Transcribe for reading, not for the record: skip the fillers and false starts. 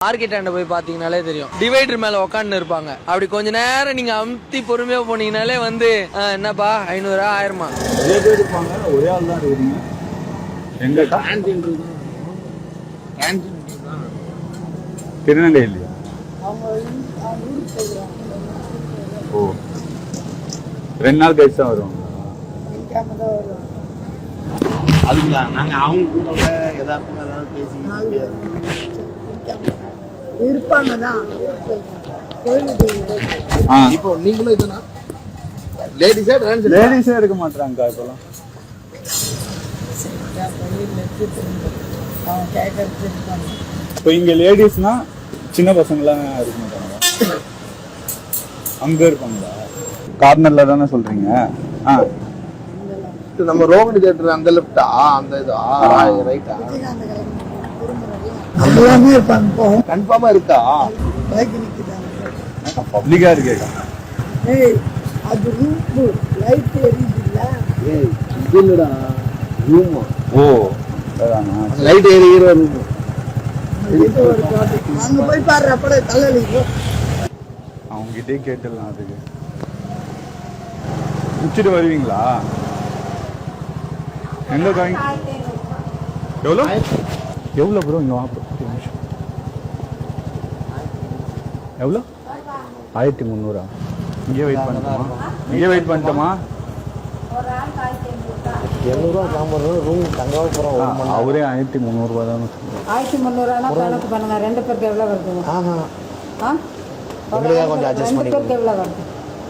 Market ஆண்ட போய் பாத்தீங்கன்னாலே தெரியும், டிவைடர் மேல உட்காந்து இருப்பாங்க. அப்படி கொஞ்ச நேரம் நீங்க அமுத்தி பொறுமையா போனீங்கனாலே வந்து என்னப்பா 500 1000 நிறைய பேர் இருப்பாங்க. ஒரே ஆள் தான் இருக்கீங்க. எங்க திருநெல்வேலியா? ஓ, 2 நாள் கழிச்சு தான் வருவாங்க. அதுங்களா நாங்க அவங்க கூட ஏதாவது பேசி இருப்பாங்க தான். இப்போ நீங்களும் இதுனா லேடிஸே இருக்க மாட்டாங்க இப்பெல்லாம். இப்போ இங்க லேடிஸ்னா சின்ன பசங்களாம் இருக்க மாட்டாங்க, அங்க இருப்பாங்களா? கார்னர்ல தானே சொல்றீங்க? நம்ம ரோஹன் தியேட்டர் அந்த லெஃப்டா அந்த இதா ரைட்டா எல்லாமே இருப்பாங்க. கன்ஃபார்மா இருக்கா? பப்ளிக்கா இருக்கேக்கா. ஏய், அது ரூம் லைட் எரியுதுல்ல. ஏய் இது இல்லடா ரூம். ஓ அதானா, லைட் எரியுற ரூம். அங்க போய் பாரு, அப்படியே தலையில அவங்க கிட்டே கேட்டுடலாம். அதுக்கு முடிச்சுட்டு வருவீங்களா? எங்க காய் எவ்வளோ எவ்வளோ ப்ரோ? இங்கே வாங்க எவ்வளோ? 1300. இங்கே வெயிட் பண்ணட்டுமா? இங்கே வெயிட் பண்ணட்டுமா? 200 ரூபா ரூம் தங்கவா போறோம். அவரே 1300 தான். 1300 கணக்கு பண்ணுங்க. 2 பேருக்கு எவ்வளோ வருது? கொஞ்சம் அட்ஜஸ்ட் பண்ணி எவ்வளோ வருது?